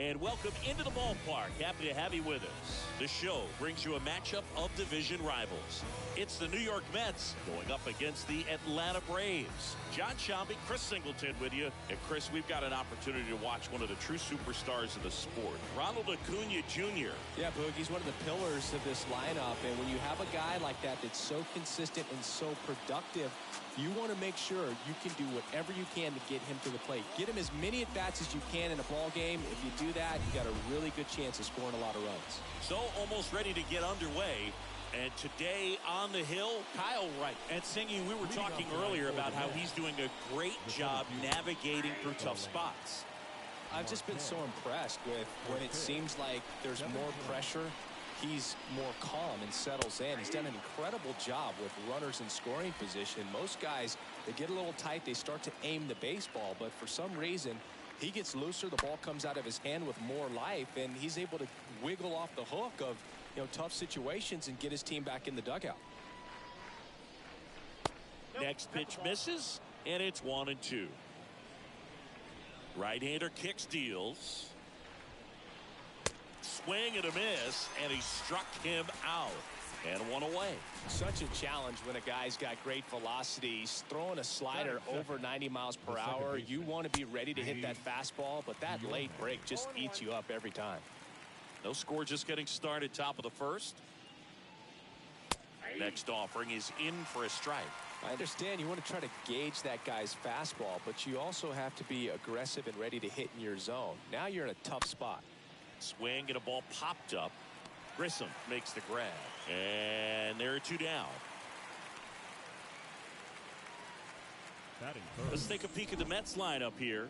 And welcome into the ballpark. Happy to have you with us. The show brings you a matchup of division rivals. It's the New York Mets going up against the Atlanta Braves. John Shambi, Chris Singleton with you. And Chris, we've got an opportunity to watch one of the true superstars of the sport, Ronald Acuna Jr. Yeah, Boog, he's one of the pillars of this lineup. And when you have a guy like that that's so consistent and so productive, you want to make sure you can do whatever you can to get him to the plate. Get him as many at-bats as you can in a ball game. If you do that, you got a really good chance of scoring a lot of runs. So almost ready to get underway. And today on the hill, Kyle Wright. And Singy, we were talking earlier about how he's doing a great job navigating through tough spots. I've just been so impressed with when it seems like there's more pressure. He's more calm and settles in. He's done an incredible job with runners in scoring position. Most guys, they get a little tight. They start to aim the baseball. But for some reason, he gets looser. The ball comes out of his hand with more life. And he's able to wiggle off the hook of tough situations and get his team back in the dugout. Next pitch misses. And it's 1-2. Right-hander kicks, deals. Swing and a miss, and he struck him out. And one away. Such a challenge when a guy's got great velocity. He's throwing a slider over 90 miles per hour. You want to be ready to hit that fastball, but that late break just eats you up every time. No score, just getting started, top of the first. Next offering is in for a strike. I understand you want to try to gauge that guy's fastball, but you also have to be aggressive and ready to hit in your zone. Now you're in a tough spot. Swing and a ball popped up. Grissom makes the grab. And there are two down. Let's take a peek at the Mets lineup here.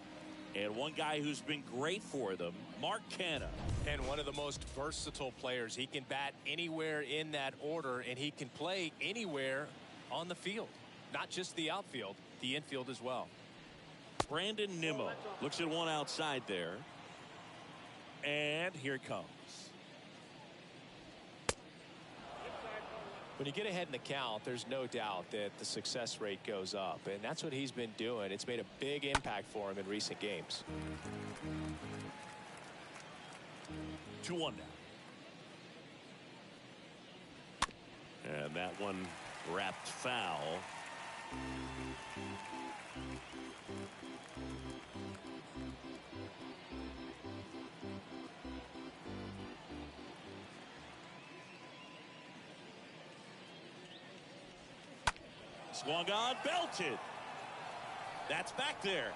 And one guy who's been great for them, Mark Canha. And one of the most versatile players. He can bat anywhere in that order, and he can play anywhere on the field. Not just the outfield, the infield as well. Brandon Nimmo looks at one outside there. And here it comes. When you get ahead in the count, there's no doubt that the success rate goes up, and that's what he's been doing. It's made a big impact for him in recent games. 2-1 now. And that one wrapped foul. Swung on, belted. That's back there.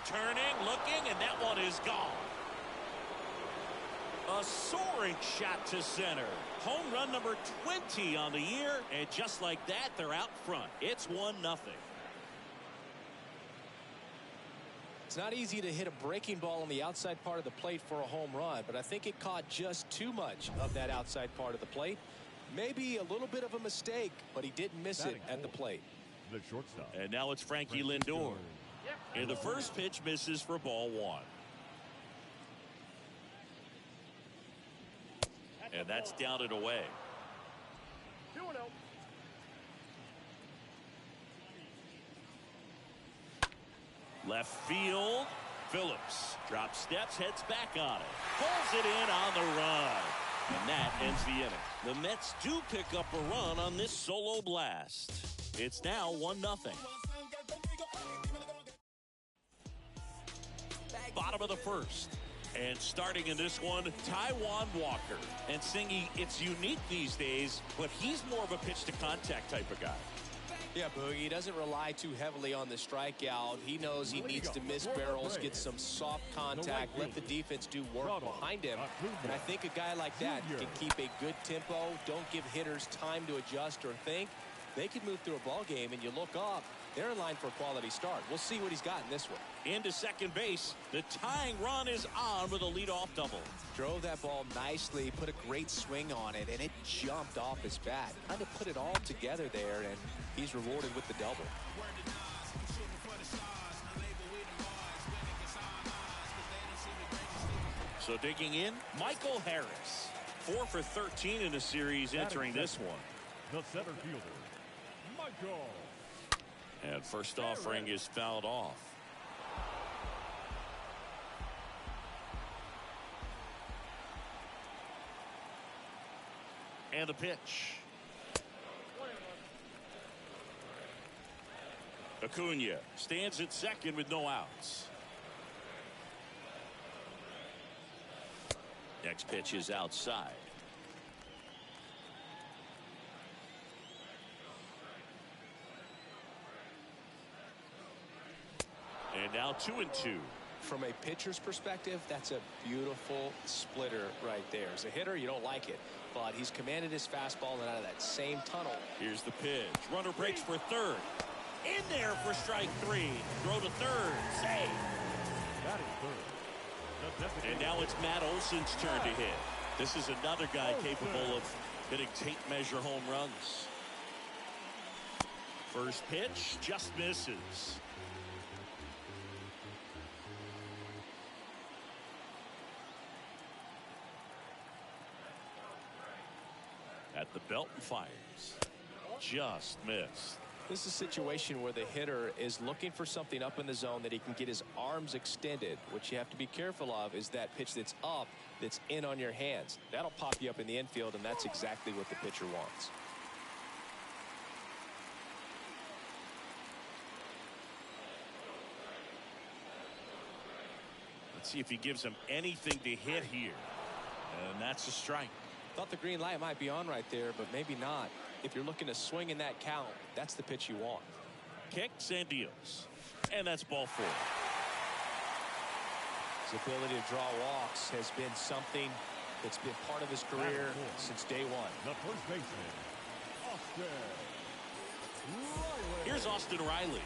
Turning, looking, and that one is gone. A soaring shot to center. Home run number 20 on the year, and just like that, they're out front. It's 1-0. It's not easy to hit a breaking ball on the outside part of the plate for a home run, but I think it caught just too much of that outside part of the plate. Maybe a little bit of a mistake, but he didn't miss it at the plate. The shortstop. And now it's Frankie Lindor. And the first pitch misses for ball one. And that's down and away. 2-0. Left field. Phillips drops steps, heads back on it. Pulls it in on the run. And that ends the inning. The Mets do pick up a run on this solo blast. It's now 1-0. Bottom of the first. And starting in this one, Taijuan Walker. And Singy, it's unique these days, but he's more of a pitch to contact type of guy. Yeah, Boogie, he doesn't rely too heavily on the strikeout. He knows he needs to miss barrels, get some soft contact, let the defense do work behind him. And I think a guy like that can keep a good tempo, don't give hitters time to adjust or think. They could move through a ball game, and you look up, they're in line for a quality start. We'll see what he's got in this one. Into second base. The tying run is on with a leadoff double. Drove that ball nicely, put a great swing on it, and it jumped off his bat. Trying to put it all together there, and he's rewarded with the double. So digging in, Michael Harris. 4 for 13 in the series entering this one. The center fielder, Michael. And first offering is fouled off. And the pitch. Acuna stands at second with no outs. Next pitch is outside. And now 2-2. From a pitcher's perspective, that's a beautiful splitter right there. As a hitter, you don't like it, but he's commanded his fastball and out of that same tunnel. Here's the pitch. Runner breaks for third. In there for strike 3. Throw to third. Save. That is third. And now it's Matt Olson's turn to hit. This is another guy capable of hitting tape measure home runs. First pitch just misses. At the belt and fires. Just missed. This is a situation where the hitter is looking for something up in the zone that he can get his arms extended. What you have to be careful of is that pitch that's up, that's in on your hands. That'll pop you up in the infield, and that's exactly what the pitcher wants. Let's see if he gives him anything to hit here. And that's a strike. Thought the green light might be on right there, but maybe not. If you're looking to swing in that count, that's the pitch you want. Kicks and deals. And that's ball 4. His ability to draw walks has been something that's been part of his career since day one. The first baseman, Austin Riley. Here's Austin Riley.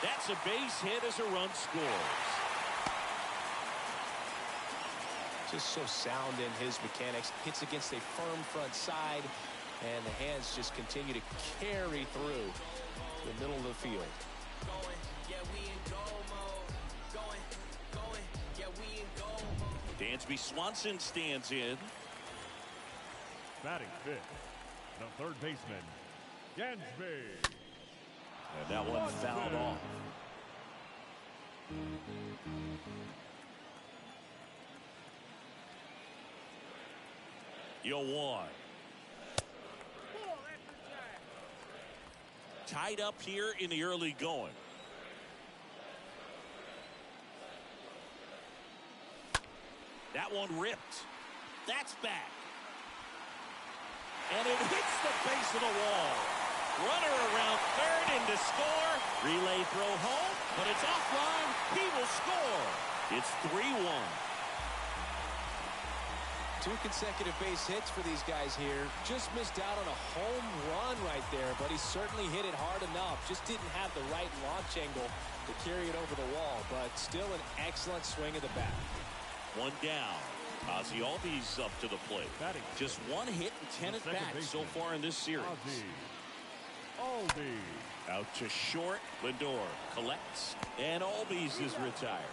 That's a base hit as a run scores. Just so sound in his mechanics. Hits against a firm front side, and the hands just continue to carry through the middle of the field. Dansby Swanson stands in. Batting fifth, the third baseman, Dansby. And that one fouled off. Yo, one. Tied up here in the early going. That one ripped. That's back. And it hits the base of the wall. Runner around third in to score. Relay throw home, but it's offline. He will score. It's 3-1. 2 consecutive base hits for these guys here. Just missed out on a home run right there, but he certainly hit it hard enough. Just didn't have the right launch angle to carry it over the wall, but still an excellent swing of the bat. One down. Ozzie Albies up to the plate. Just 1 hit and 10 at bats so far in this series. Albies. Out to short. Lindor collects, and Albies is retired.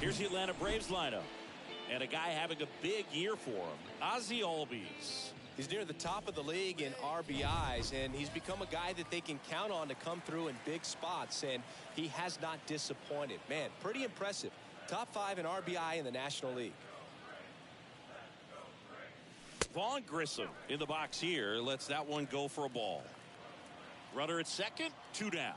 Here's the Atlanta Braves lineup, and a guy having a big year for him, Ozzie Albies. He's near the top of the league in RBIs, and he's become a guy that they can count on to come through in big spots, and he has not disappointed. Man, pretty impressive. Top 5 in RBI in the National League. Vaughn Grissom in the box here lets that one go for a ball. Runner at second, 2 down.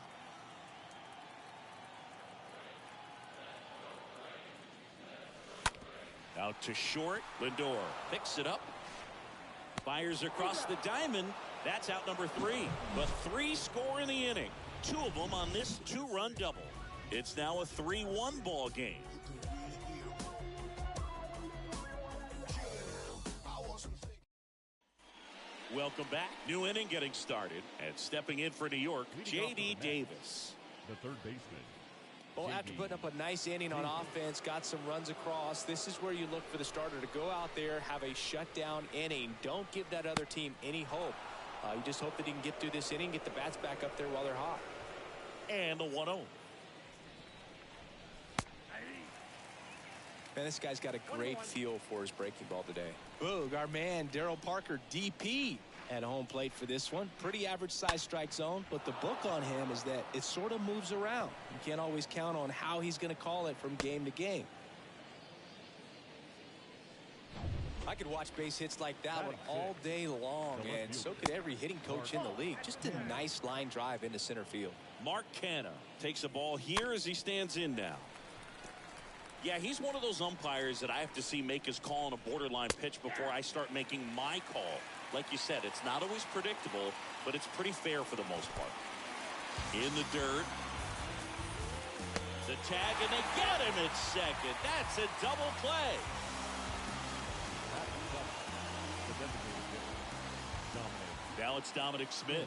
Out to short. Lindor picks it up. Fires across the diamond. That's out number 3. But 3 score in the inning. 2 of them on this 2-run double. It's now a 3-1 ball game. Welcome back. New inning getting started. And stepping in for New York, J.D. Davis. The third baseman. Well, after putting up a nice inning on offense, got some runs across, this is where you look for the starter to go out there, have a shutdown inning. Don't give that other team any hope. You just hope that he can get through this inning, get the bats back up there while they're hot. And the 1-0. Man, this guy's got a great feel for his breaking ball today. Boog, our man, Darryl Parker, DP. At home plate for this one. Pretty average size strike zone, but the book on him is that it sort of moves around. You can't always count on how he's going to call it from game to game. I could watch base hits like that one all day long, and so could every hitting coach in the league. Just a nice line drive into center field. Mark Canha takes a ball here as he stands in now. Yeah, he's one of those umpires that I have to see make his call on a borderline pitch before I start making my call. Like you said, it's not always predictable, but it's pretty fair for the most part. In the dirt. The tag, and they get him at second. That's a double play. Now it's Dominic Smith.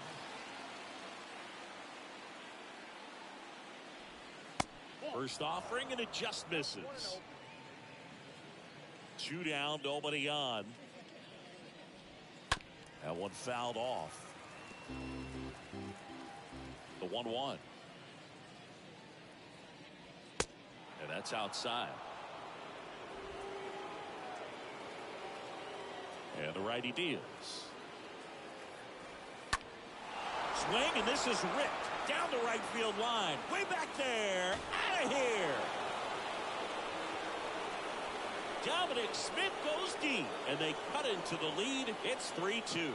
First offering, and it just misses. 2 down, nobody on. That one fouled off. The 1-1. And that's outside. And the righty deals. Swing, and this is ripped down the right field line. Way back there. Out of here. Dominic Smith goes deep, and they cut into the lead. It's 3-2.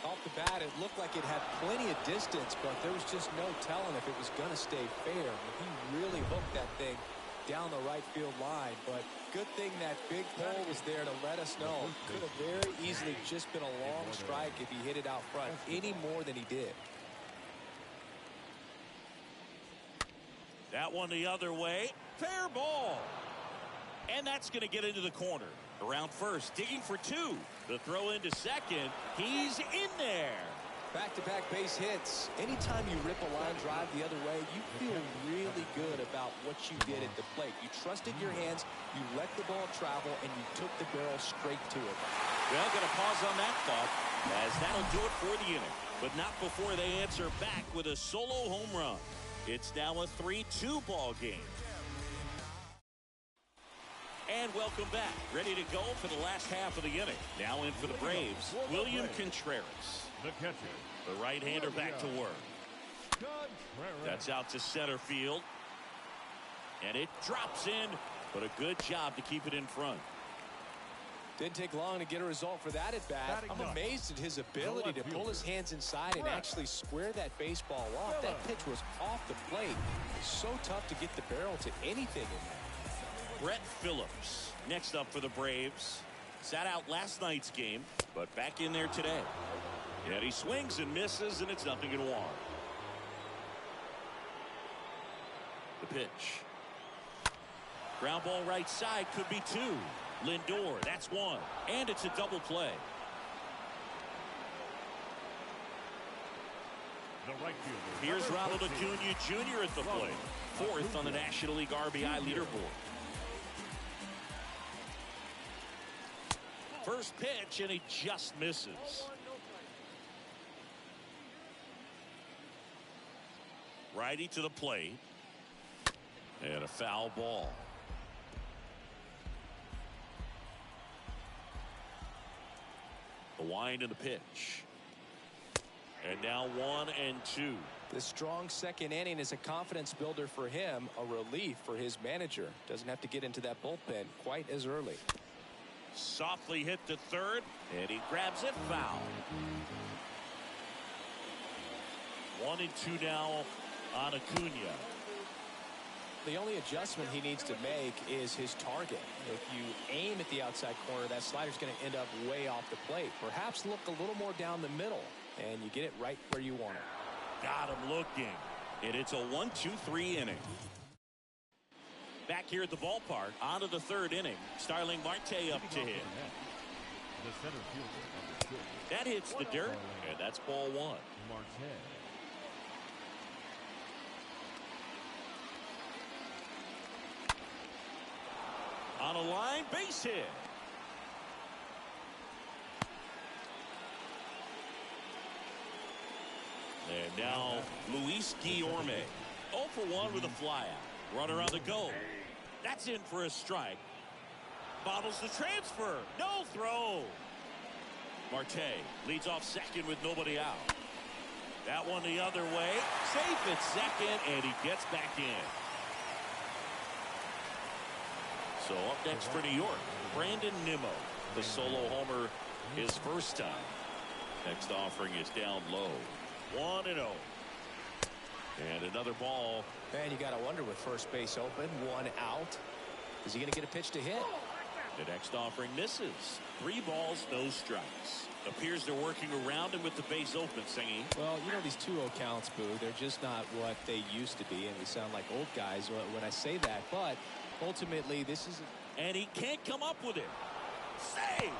Off the bat, it looked like it had plenty of distance, but there was just no telling if it was going to stay fair. He really hooked that thing down the right field line, but good thing that big pole was there to let us know. Could have very easily just been a long strike if he hit it out front any more than he did. That one the other way. Fair ball. And that's going to get into the corner. Around first, digging for 2. The throw into second. He's in there. Back-to-back base hits. Anytime you rip a line drive the other way, you feel really good about what you did at the plate. You trusted your hands, you let the ball travel, and you took the barrel straight to it. Well, going to pause on that thought, as that'll do it for the inning. But not before they answer back with a solo home run. It's now a 3-2 ball game. And welcome back. Ready to go for the last half of the inning. Now in for the Braves, William Contreras. The catcher. The right-hander back to work. That's out to center field. And it drops in, but a good job to keep it in front. Didn't take long to get a result for that at bat. I'm amazed at his ability to pull his hands inside and actually square that baseball off. That pitch was off the plate. So tough to get the barrel to anything in there. Brett Phillips next up for the Braves. Sat out last night's game, but back in there today. And he swings and misses, and it's 0-1. The pitch. Ground ball right side, could be 2. Lindor, that's 1. And it's a double play. The right fielder. Here's Ronald Acuna Jr. at the plate. 4th on the National League RBI leaderboard. First pitch, and he just misses. Righty to the plate. And a foul ball. The wind and the pitch. And now 1-2. The strong second inning is a confidence builder for him, a relief for his manager. Doesn't have to get into that bullpen quite as early. Softly hit to third, and he grabs it foul. 1-2 now on Acuna. The only adjustment he needs to make is his target. If you aim at the outside corner, that slider's going to end up way off the plate. Perhaps look a little more down the middle, and you get it right where you want it. Got him looking. And it's a 1-2-3 inning. Back here at the ballpark, on to the 3rd inning. Starling Marte up to hit. The center fielder. That hits the dirt, and that's ball 1. Marte. On a line, base hit. And now Luis Guillorme. 0 for 1 with a flyout. Runner on the go. That's in for a strike. bottles the transfer. No throw. Marte leads off second with nobody out. That one the other way. Safe at second, and he gets back in. So up next for New York, Brandon Nimmo. The solo homer his first time. Next offering is down low. 1-0. And another ball. And you got to wonder, with first base open, one out, is he going to get a pitch to hit? The next offering misses. 3 balls, no strikes. Appears they're working around him with the base open, Singy. Well, you know, these 2-0 counts, Boo, they're just not what they used to be, and we sound like old guys when I say that. But ultimately, this is... And he can't come up with it. Save!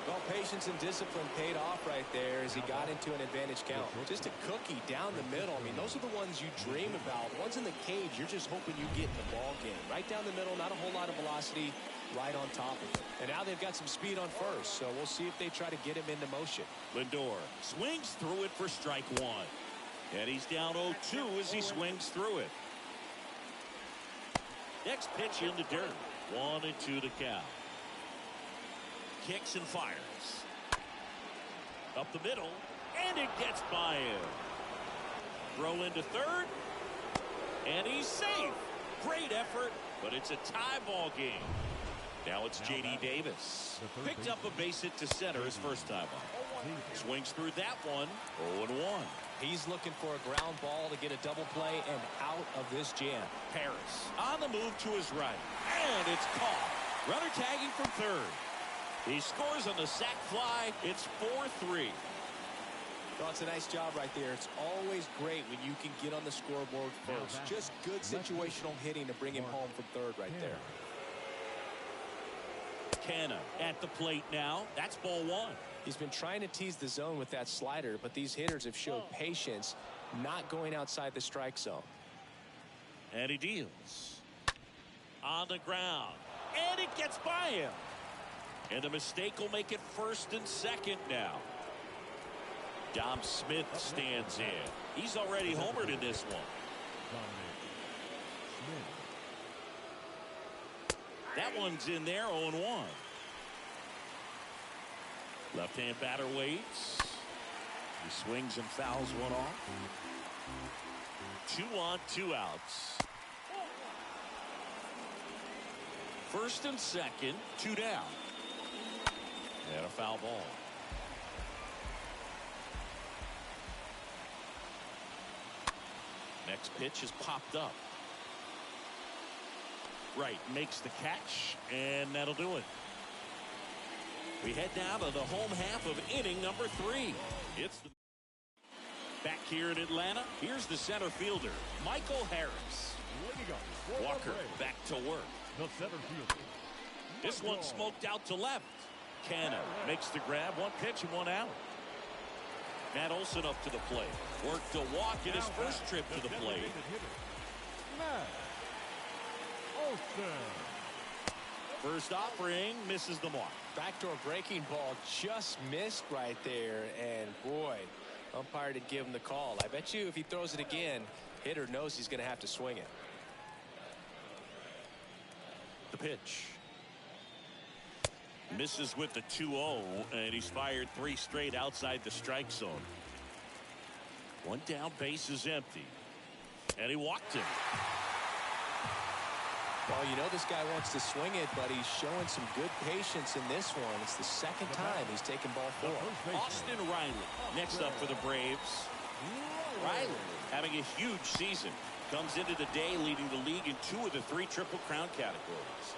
Well, patience and discipline paid off right there as he got into an advantage count. Just a cookie down the middle. I mean, those are the ones you dream about. Ones in the cage, you're just hoping you get in the ball game. Right down the middle, not a whole lot of velocity, right on top of it. And now they've got some speed on first, so we'll see if they try to get him into motion. Lindor swings through it for strike 1. And he's down 0-2 as he swings through it. Next pitch in the dirt. 1-2 the count. Kicks and fires. Up the middle, and it gets by him. Throw into third, and he's safe. Great effort, but it's a tie ball game. Now it's J.D. Davis. Picked up a base hit to center his first time up. Swings through that one. 0-1. He's looking for a ground ball to get a double play and out of this jam. Harris on the move to his right, and it's caught. Runner tagging from third. He scores on the sac fly. It's 4-3. Well, it's a nice job right there. It's always great when you can get on the scoreboard first. Just good situational hitting to bring him home from third right there. Canna at the plate now. That's ball 1. He's been trying to tease the zone with that slider, but these hitters have showed patience, not going outside the strike zone. And he deals. On the ground. And it gets by him. And the mistake will make it first and second now. Dom Smith stands in. He's already homered in this one. That one's in there, 0-1. Left-hand batter waits. He swings and fouls one off. 2 on, 2 outs. First and second, 2 down. And a foul ball. Next pitch is popped up. Right, makes the catch, and that'll do it. We head now to the home half of inning number 3. It's the back here in Atlanta. Here's the center fielder, Michael Harris. Walker back to work. The center fielder. This one smoked out to left. Canna makes the grab. 1 pitch and 1 out. Matt Olson up to the plate. Worked a walk in his first trip to the plate. Matt Olson. First offering misses the mark. Backdoor breaking ball just missed right there, and boy, umpire did give him the call. I bet you if he throws it again, hitter knows he's going to have to swing it. The pitch. Misses with the 2-0, and he's fired 3 straight outside the strike zone. 1 down, base is empty. And he walked him. Well, you know this guy wants to swing it, but he's showing some good patience in this one. It's the second time he's taken ball 4. Austin Riley next up for the Braves. Riley having a huge season. Comes into the day leading the league in 2 of the 3 Triple Crown categories.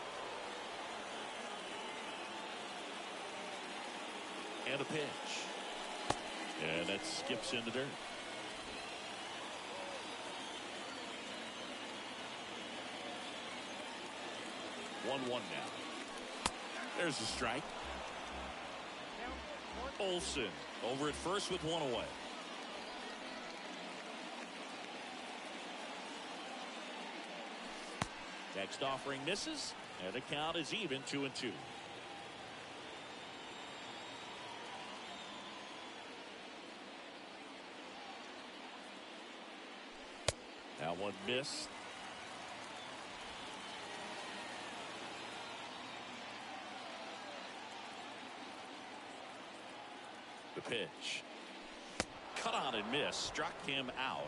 And a pitch. And that skips in the dirt. One now. There's a strike. Olson over at first with 1 away. Next offering misses, and the count is even 2-2. That one missed. pitch. Cut on and miss. Struck him out.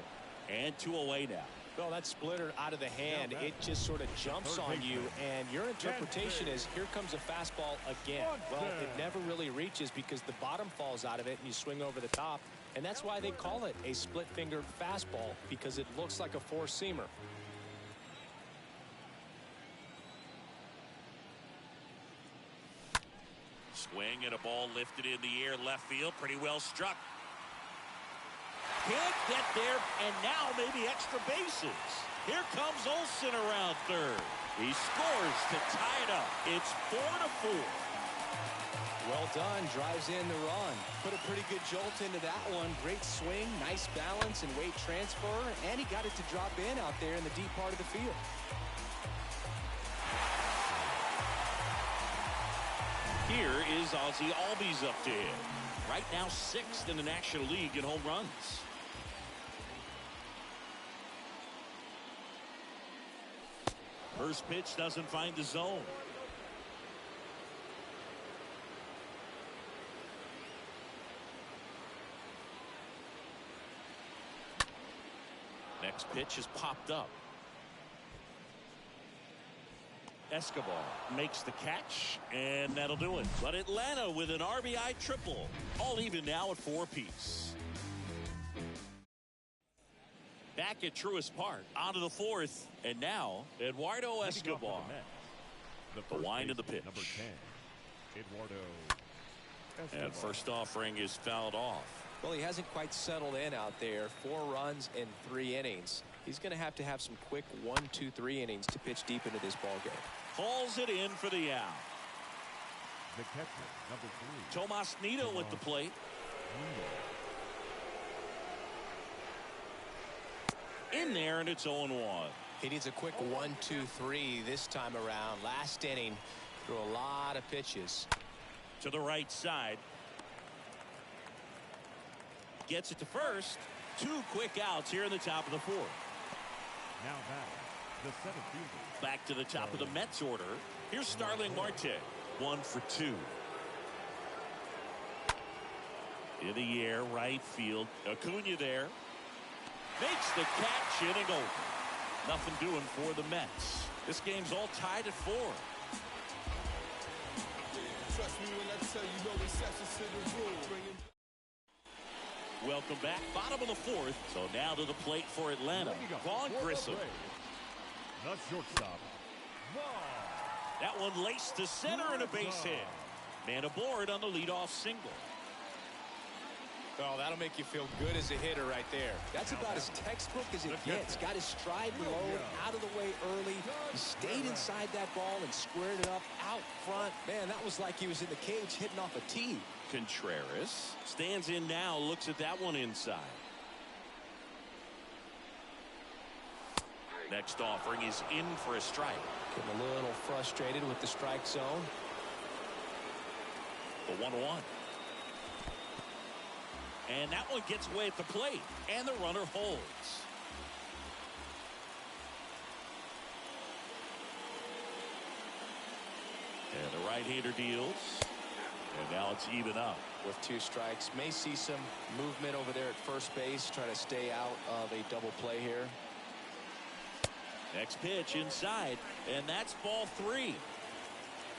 And 2 away now. Well, that splitter out of the hand, it just sort of jumps on you, and your interpretation is, here comes a fastball again. Well, it never really reaches because the bottom falls out of it, and you swing over the top. And that's why they call it a split-fingered fastball, because it looks like a four-seamer. Swing and a ball lifted in the air, left field, pretty well struck. Can't get there, and now maybe extra bases. Here comes Olsen around third. He scores to tie it up. It's 4-4. Well done, drives in the run. Put a pretty good jolt into that one. Great swing, nice balance and weight transfer, and he got it to drop in out there in the deep part of the field. Here is Ozzie Albies up to him. Right now 6th in the National League in home runs. First pitch doesn't find the zone. Next pitch is popped up. Escobar makes the catch, and that'll do it. But Atlanta with an RBI triple. All even now at 4 apiece. Back at Truist Park, onto the 4th, and now Eduardo Escobar. The wind of the pitch. Number 10, Eduardo Escobar. And first offering is fouled off. Well, he hasn't quite settled in out there. 4 runs in 3 innings. He's going to have some quick 1, 2, 3 innings to pitch deep into this ball game. Hauls it in for the out. The catcher, number 3. Tomas Nido at the plate. In there, and it's 0-1. He needs a quick 1, 2, 3 this time around. Last inning, threw a lot of pitches. To the right side. Gets it to first. 2 quick outs here in the top of the 4th. Now back, the 7th fielder. Back to the top of the Mets order. Here's Starling Marte. 1 for 2. In the air, right field. Acuna there. Makes the catch, inning over. Nothing doing for the Mets. This game's all tied at 4. Trust me when I tell you, no exceptions to the rule. Welcome back, bottom of the 4th. So now to the plate for Atlanta. Vaughn Grissom. The shortstop, Vaughn. That one laced to center and a base hit. Man aboard on the leadoff single. Oh, that'll make you feel good as a hitter right there. That's about as textbook as it gets. Got his stride low, out of the way early. He stayed inside that ball and squared it up out front. Man, that was like he was in the cage hitting off a tee. Contreras stands in now, looks at that one inside. Next offering is in for a strike. Getting a little frustrated with the strike zone. The 1-1. And that one gets away at the plate. And the runner holds. And the right-hander deals. And now it's even up. With 2 strikes. May see some movement over there at first base. Try to stay out of a double play here. Next pitch inside. And that's ball 3.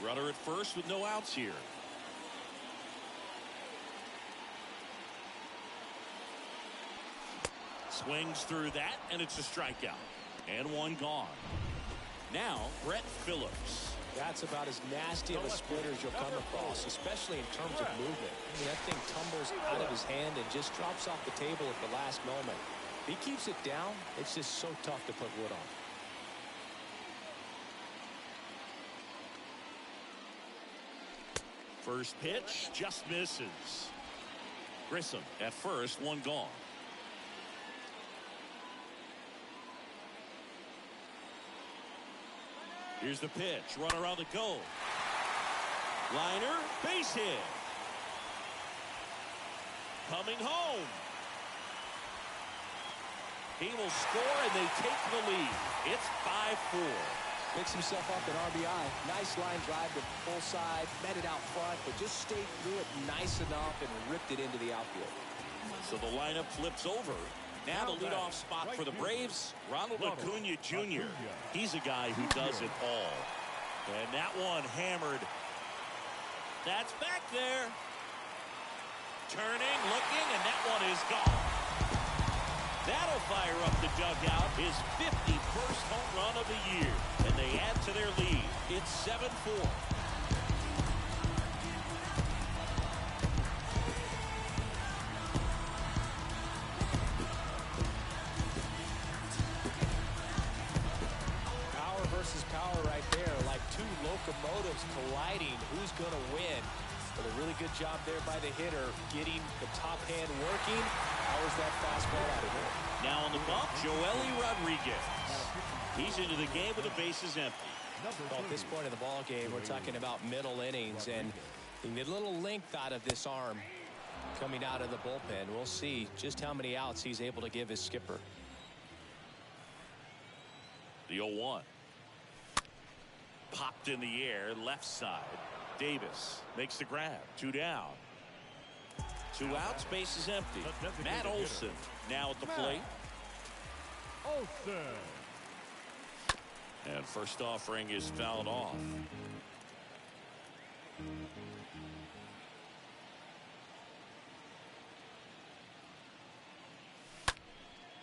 Runner at first with no outs here. Swings through that, and it's a strikeout. And 1 gone. Now, Brett Phillips. That's about as nasty of a splitter as you'll come across, especially in terms of movement. I mean, that thing tumbles out of his hand and just drops off the table at the last moment. If he keeps it down, it's just so tough to put wood on. First pitch just misses. Grissom at first, 1 gone. Here's the pitch. Runner on the go. Liner, base hit. Coming home. He will score, and they take the lead. It's 5-4. Picks himself up an RBI. Nice line drive to full side. Met it out front, but just stayed through it nice enough and ripped it into the outfield. So the lineup flips over. Now the leadoff spot for the Braves, Ronald Acuna Jr. He's a guy who does it all. And that one hammered. That's back there. Turning, looking, and that one is gone. That'll fire up the dugout. His 51st home run of the year. And they add to their lead. It's 7-4. Power versus power right there. Like two locomotives colliding. Who's going to win? But a really good job there by the hitter, getting the top hand working. Powers that fastball out of here. Now on the bump, Joely Rodriguez. He's into the game with the bases empty. Well, at this point in the ball game, we're talking about middle innings, and you get a little length out of this arm coming out of the bullpen. We'll see just how many outs he's able to give his skipper. The 0-1. Popped in the air, left side. Davis makes the grab. 2 down. 2 outs, base is empty. Matt Olson now at the plate. Olson. And first offering is fouled off.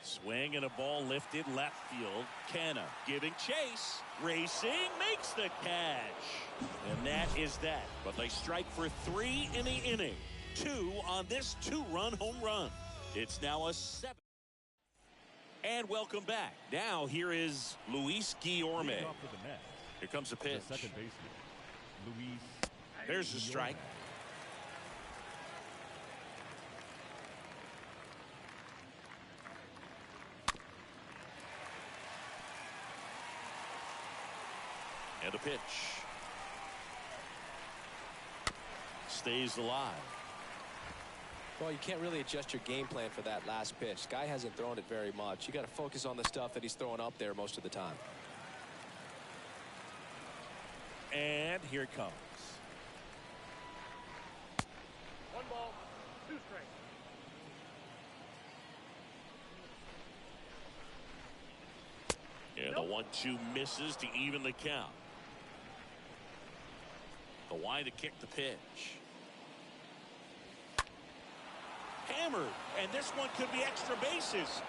Swing and a ball lifted left field. Canna giving chase. Racing makes the catch. And that is that. But they strike for 3 in the inning. 2 on this 2-run home run. It's now a 7. And welcome back. Now here is Luis Guillorme. Here comes a pitch. Second baseman, Luis. There's the strike. And a pitch. Stays alive. Well, you can't really adjust your game plan for that last pitch. Guy hasn't thrown it very much. You got to focus on the stuff that he's throwing up there most of the time. And here it comes. 1 ball, 2 strikes. And the 1-2 misses to even the count. The wide to kick the pitch. Hammered, and this one could be extra bases.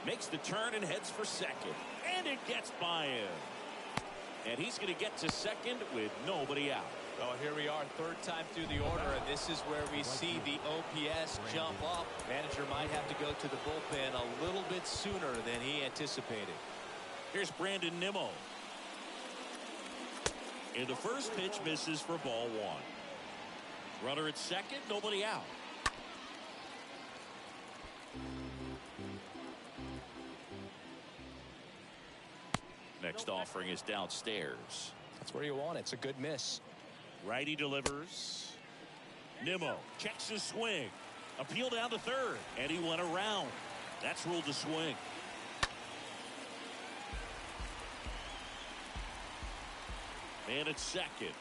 Makes the turn and heads for second, and it gets by him. And he's going to get to second with nobody out. Well, here we are, 3rd time through the order, and this is where we see the OPS jump up. Manager might have to go to the bullpen a little bit sooner than he anticipated. Here's Brandon Nimmo. And the first pitch misses for ball 1. Runner at second, nobody out. Next offering is downstairs. That's where you want it. It's a good miss. Righty delivers. Nimmo checks his swing. Appeal down to third, and he went around. That's ruled a swing. And it's second.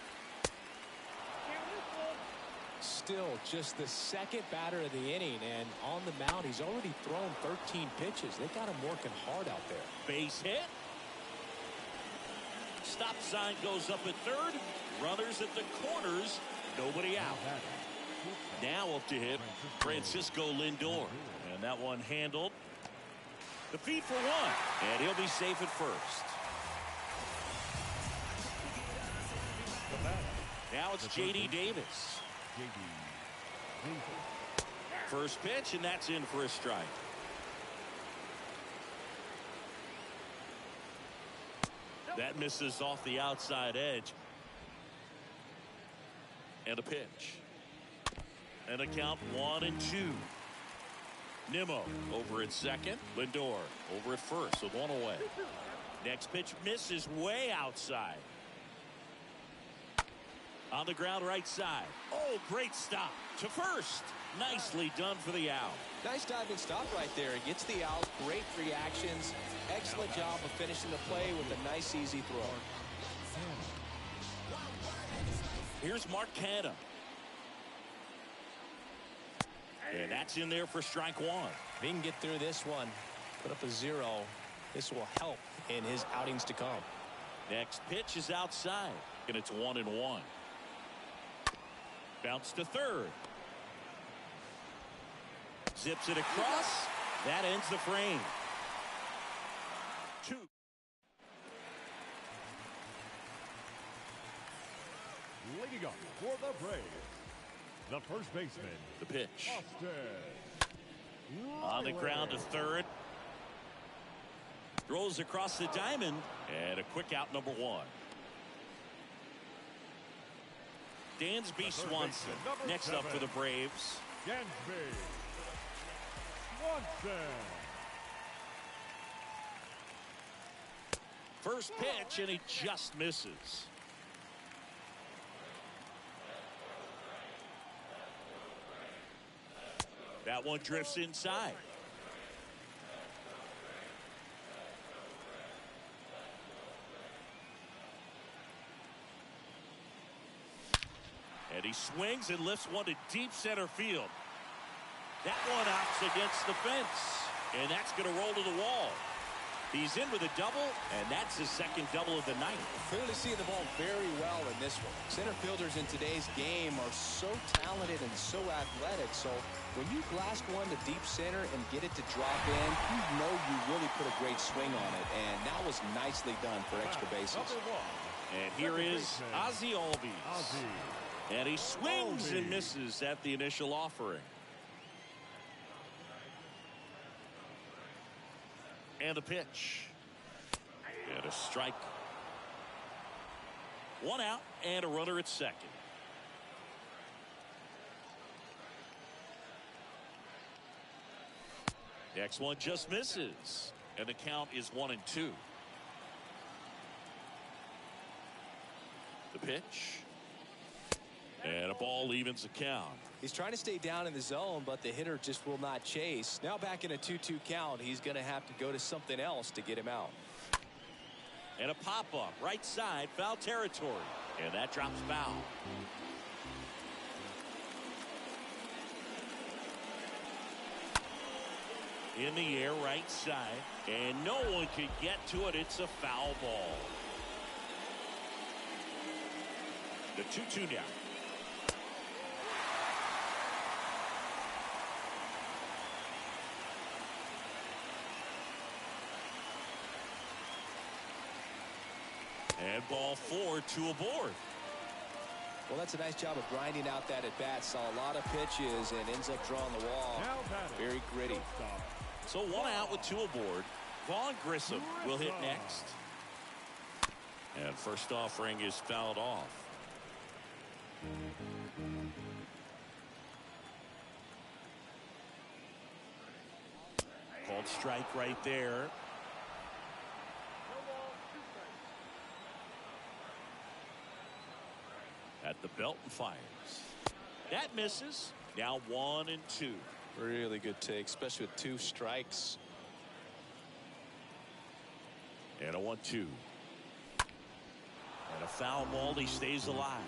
Still just the second batter of the inning, and on the mound he's already thrown 13 pitches. They got him working hard out there. Base hit. Stop sign goes up at third. Runners at the corners. Nobody out. Now up to hit Francisco Lindor. And that one handled. The feed for 1. And he'll be safe at first. Now it's J.D. Davis. First pitch, and that's in for a strike. That misses off the outside edge. And a pitch. And a count 1-2. Nimmo over at second. Lindor over at first with 1 away. Next pitch misses way outside. On the ground right side. Oh, great stop to first. Nicely done for the out. Nice diving stop right there. He gets the out. Great reactions. Excellent job of finishing the play with a nice, easy throw. Here's Mark Canha. And that's in there for strike one. If he can get through this one, put up a 0, this will help in his outings to come. Next pitch is outside, and it's 1-1. Bounce to third. Zips it across. That ends the frame. 2. Leading up for the Braves, the first baseman, The pitch. Austin. On the ground to third. Throws across the diamond. And a quick out, number 1. Dansby Swanson next up for the Braves. Dansby Swanson. First pitch, and he just misses. That one drifts inside. And he swings and lifts one to deep center field. That one outs against the fence. And that's going to roll to the wall. He's in with a double, and that's his second double of the night. Clearly seeing the ball very well in this one. Center fielders in today's game are so talented and so athletic. So when you blast one to deep center and get it to drop in, you know you really put a great swing on it. And that was nicely done for extra bases. And here is Ozzie Albies. And he swings and misses at the initial offering. And the pitch. And a strike. 1 out and a runner at second. Next one just misses. And the count is 1-2. The pitch. And a ball evens the count. He's trying to stay down in the zone, but the hitter just will not chase. Now back in a 2-2 count, he's going to have to go to something else to get him out. And a pop-up right side, foul territory. And that drops foul. In the air right side. And no one can get to it. It's a foul ball. The 2-2 now. And ball 4, 2 aboard. Well, that's a nice job of grinding out that at bat. Saw a lot of pitches and ends up drawing the wall. Very gritty. So 1 out with 2 aboard. Vaughn Grissom will hit next. And first offering is fouled off. Called strike right there. At the belt and fires. That misses. Now 1-2. Really good take, especially with 2 strikes. And a 1-2. And a foul ball. He stays alive.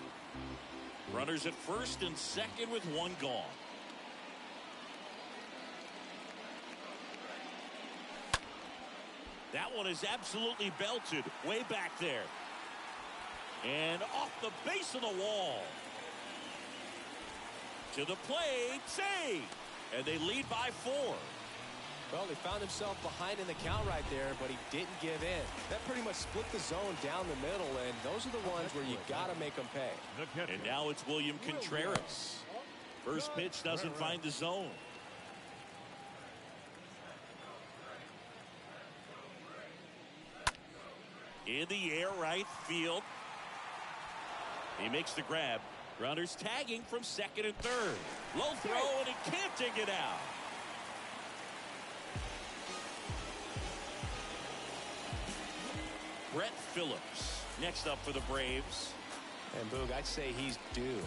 Runners at first and second with 1 gone. That one is absolutely belted way back there. And off the base of the wall. To the plate, save. And they lead by 4. Well, he found himself behind in the count right there, but he didn't give in. That pretty much split the zone down the middle, and those are the ones where you got to make them pay. And now it's William Contreras. First pitch doesn't find the zone. In the air right field. He makes the grab. Runners tagging from second and third. Low throw, and he can't dig it out. Brett Phillips next up for the Braves. And Boog, I'd say he's due.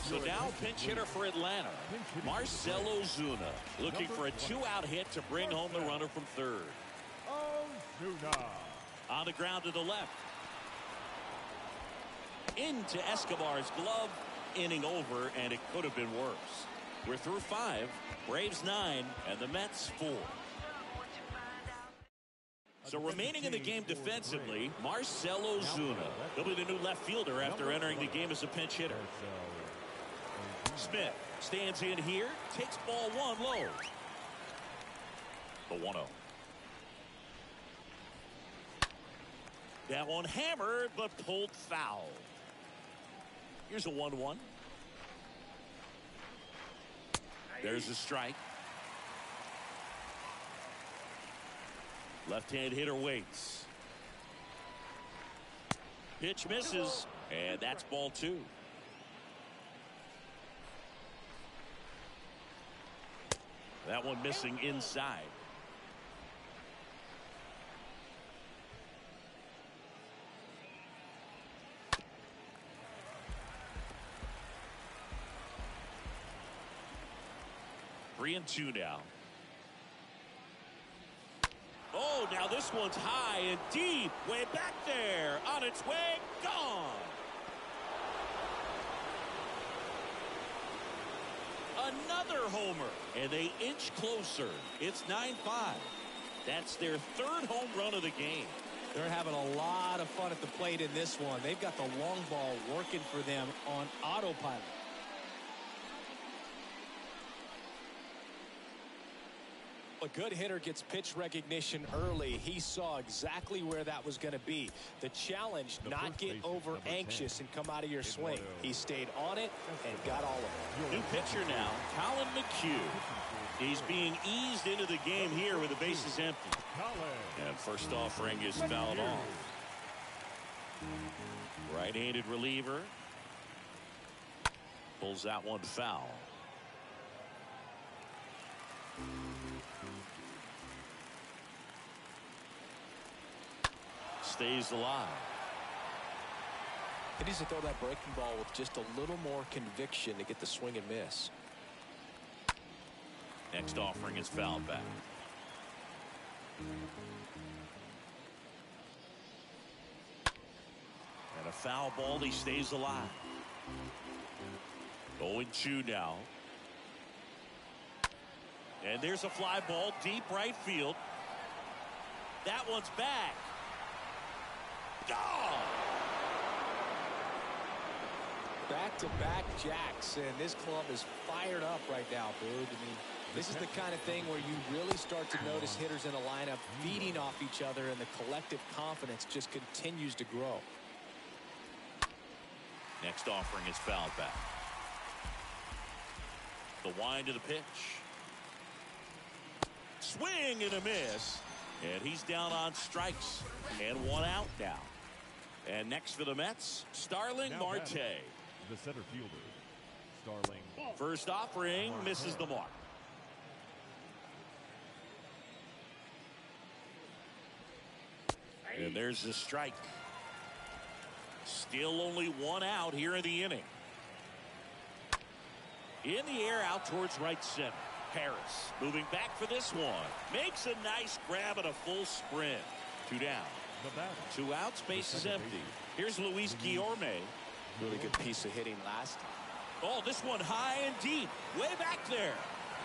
So now pinch hitter for Atlanta, Marcell Ozuna, looking for a 2-out hit to bring home the runner from third. Ozuna. On the ground to the left. Into Escobar's glove. Inning over, and it could have been worse. We're through 5, Braves 9, and the Mets 4. So remaining in the game defensively, Marcell Ozuna. He'll be the new left fielder after entering the game as a pinch hitter. Smith stands in here, takes ball 1 low. The 1-0. That one hammered, but pulled foul. Here's a 1-1. There's a strike. Left-hand hitter waits. Pitch misses, and that's ball 2. That one missing inside. Three and 2 now. Oh, now this one's high and deep. Way back there. On its way. Gone. Another homer. And they inch closer. It's 9-5. That's their 3rd home run of the game. They're having a lot of fun at the plate in this one. They've got the long ball working for them on autopilot. A good hitter gets pitch recognition early. He saw exactly where that was going to be. The challenge, not get over anxious and come out of your swing. He stayed on it and got all of it. New pitcher now, Colin McHugh. He's being eased into the game here with the bases empty. And first offering is fouled off. Right-handed reliever. Pulls that one foul. Stays alive. He needs to throw that breaking ball with just a little more conviction to get the swing and miss. Next offering is fouled back. And a foul ball. He stays alive. 0-2 now. And there's a fly ball deep right field. That one's back. Gone. Back-to-back jacks, and this club is fired up right now, dude. I mean, this is the kind of thing where you really start to notice hitters in a lineup feeding off each other, and the collective confidence just continues to grow. Next offering is fouled back. The wind to the pitch. Swing and a miss. And he's down on strikes. And 1 out now. And next for the Mets, Starling Marte. The center fielder, Starling. First offering misses the mark. And there's the strike. Still only 1 out here in the inning. In the air out towards right center. Harris moving back for this one. Makes a nice grab and a full sprint. 2 down. 2 outs, base is empty. Here's Luis Guillorme. Really good piece of hitting last time. Oh, this one high and deep. Way back there.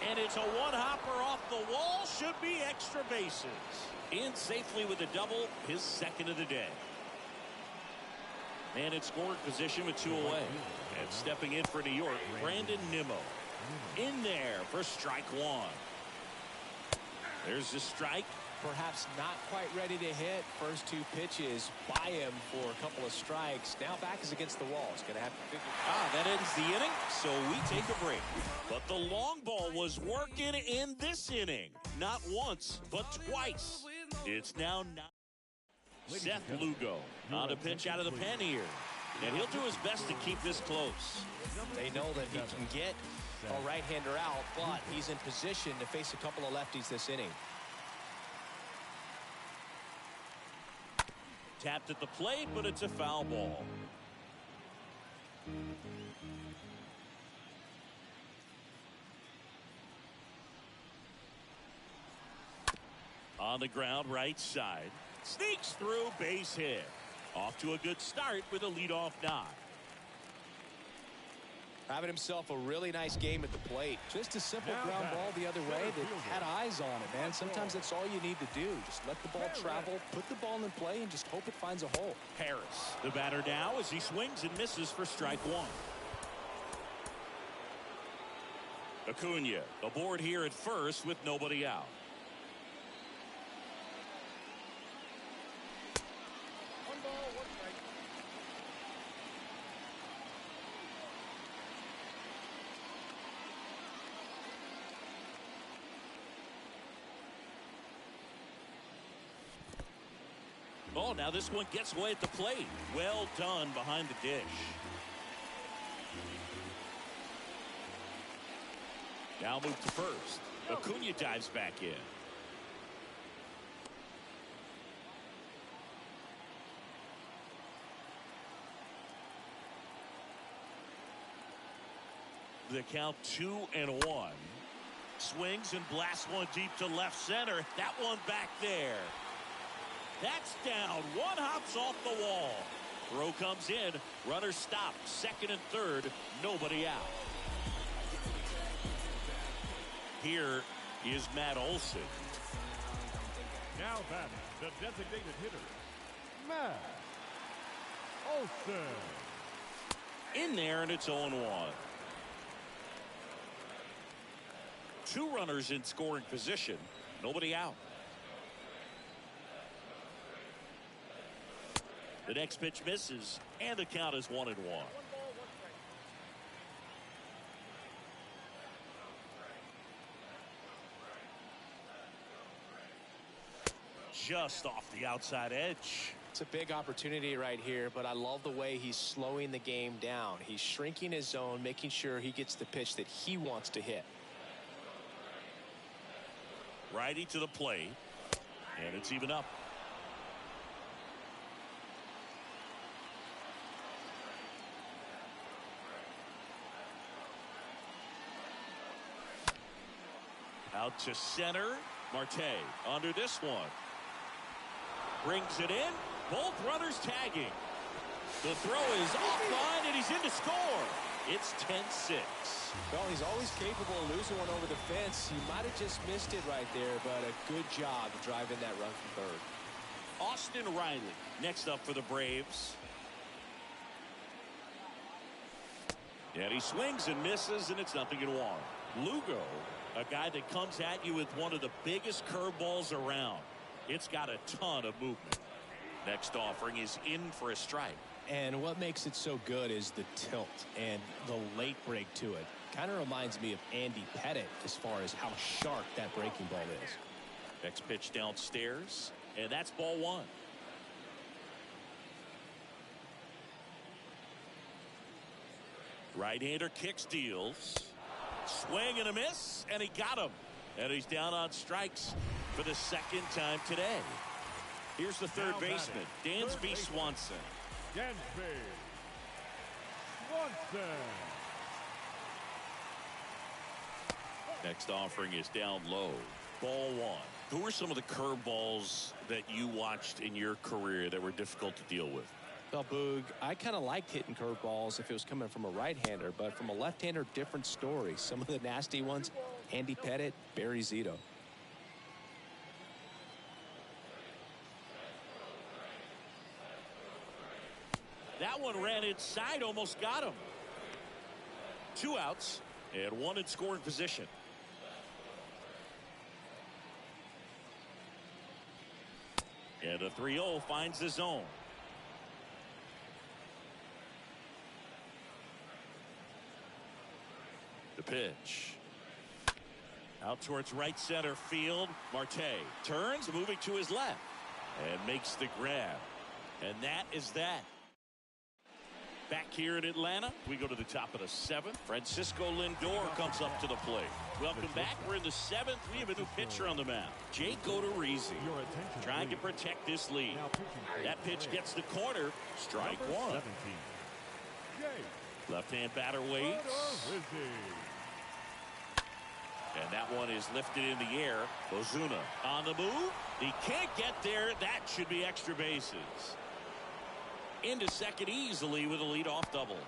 And it's a one-hopper off the wall. Should be extra bases. In safely with a double, his 2nd of the day. Man in scoring position with 2 away. And stepping in for New York, Brandon Nimmo. In there for strike 1. There's the strike. Perhaps not quite ready to hit. First 2 pitches by him for a couple of strikes. Now back is against the wall. He's going to have to figure. That ends the inning, so we take a break. But the long ball was working in this inning. Not once, but twice. It's now 9. Seth Lugo on a pitch out of the pen here. And he'll do his best to keep this close. They know that he can get a right-hander out, but he's in position to face a couple of lefties this inning. Tapped at the plate, but it's a foul ball. On the ground, right side. Sneaks through, base hit. Off to a good start with a leadoff knock. Having himself a really nice game at the plate. Just a simple ground ball the other way that had eyes on it, man. Sometimes that's all you need to do. Just let the ball travel, put the ball in play, and just hope it finds a hole. Harris, the batter now as he swings and misses for strike one. Acuna aboard here at first with nobody out. One ball, one strike. Oh, now this one gets away at the plate. Well done behind the dish. Now move to first. Acuna dives back in. The count 2-1. Swings and blasts one deep to left center. That one back there. That's down. One hops off the wall. Throw comes in. Runner stopped. Second and third. Nobody out. Here is Matt Olson. Now batting, the designated hitter, Matt Olson. In there, and it's 0-1. Two runners in scoring position. Nobody out. The next pitch misses, and the count is 1-1. Just off the outside edge. It's a big opportunity right here, but I love the way he's slowing the game down. He's shrinking his zone, making sure he gets the pitch that he wants to hit. Righty to the plate, and it's even up. Out to center. Marte under this one. Brings it in. Both runners tagging. The throw is offline, and he's in to score. It's 10-6. Well, he's always capable of losing one over the fence. He might have just missed it right there, but a good job driving that run from third. Austin Riley next up for the Braves. And he swings and misses, and it's 0-1. Lugo, a guy that comes at you with one of the biggest curveballs around. It's got a ton of movement. Next offering is in for a strike. And what makes it so good is the tilt and the late break to it. Kind of reminds me of Andy Pettit as far as how sharp that breaking ball is. Next pitch downstairs, and that's ball one. Right-hander kicks, deals. Swing and a miss, and he got him. And he's down on strikes for the second time today. Here's the third baseman, Dansby Swanson. Dansby Swanson. Next offering is down low. Ball one. Who are some of the curveballs that you watched in your career that were difficult to deal with? Well, Boog, I kind of liked hitting curveballs if it was coming from a right-hander, but from a left-hander, different story. Some of the nasty ones, Andy Pettit, Barry Zito. That one ran inside, almost got him. 2 outs and 1 in scoring position. And a 3-0 finds the zone. The pitch. Out towards right center field. Marte turns, moving to his left, and makes the grab. And that is that. Back here in Atlanta, we go to the top of the 7th. Francisco Lindor comes up to the plate. Welcome back. We're in the 7th. We have a new pitcher on the mound, Jake Odorizzi, trying to protect this lead. That pitch gets the corner. Strike one. Left-hand batter waits. And that one is lifted in the air. Ozuna on the move. He can't get there. That should be extra bases. Into second easily with a leadoff double.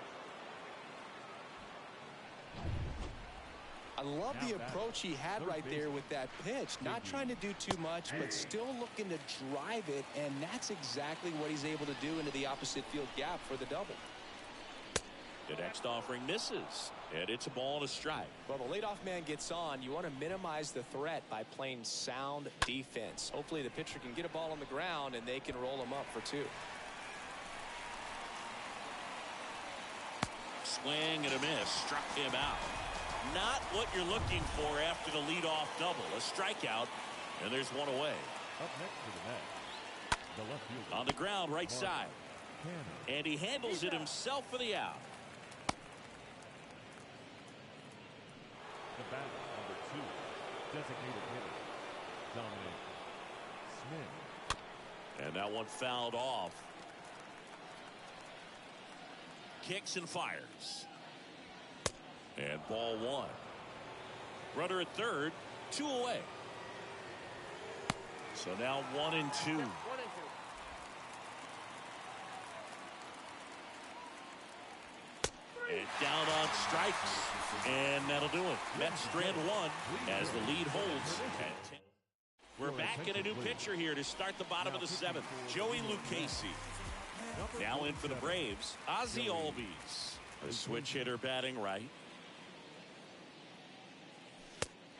I love the approach he had right there with that pitch. Not trying to do too much, but still looking to drive it, and that's exactly what he's able to do into the opposite field gap for the double. The next offering misses, and it's a ball and a strike. Well, the leadoff man gets on. You want to minimize the threat by playing sound defense. Hopefully the pitcher can get a ball on the ground, and they can roll him up for 2. Swing and a miss. Struck him out. Not what you're looking for after the leadoff double. A strikeout, and there's one away. Up next to the net, the left fielder. On the ground, right side. And he handles it himself for the out. The batter, number 2, designated hitter, Dominic Smith. And that one fouled off. Kicks and fires. And ball 1. Runner at third, 2 away. So now 1 and 2. And down on strikes. And that'll do it. Mets strand 1 as the lead holds at 10. We're back in a new pitcher here to start the bottom of the 7th. Joey Lucchesi. Now in for the Braves, Ozzie Albies. The switch hitter batting right.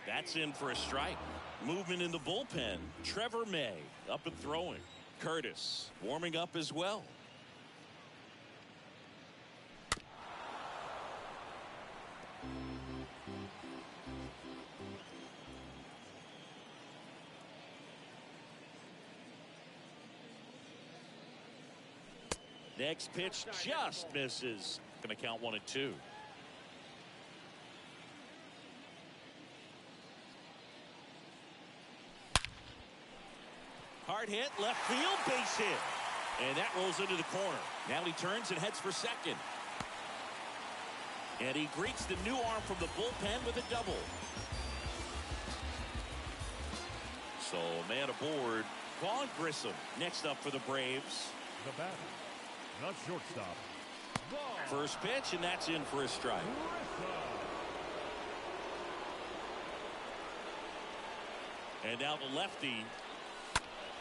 That's in for a strike. Movement in the bullpen. Trevor May up and throwing. Curtis warming up as well. Next pitch just misses. Going to count 1 and 2. Hard hit, left field, base hit. And that rolls into the corner. Now he turns and heads for second. And he greets the new arm from the bullpen with a double. So man aboard, Vaughn Grissom next up for the Braves. The batter, not shortstop. First pitch, and that's in for a strike. And now the lefty.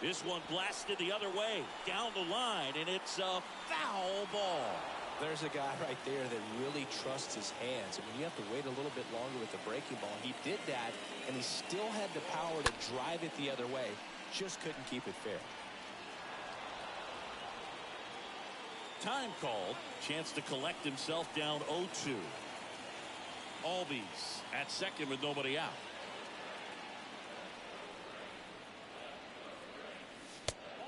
This one blasted the other way, down the line, and it's a foul ball. There's a guy right there that really trusts his hands. I mean, you have to wait a little bit longer with the breaking ball. He did that, and he still had the power to drive it the other way. Just couldn't keep it fair. Time called. Chance to collect himself down 0-2. Albies at second with nobody out.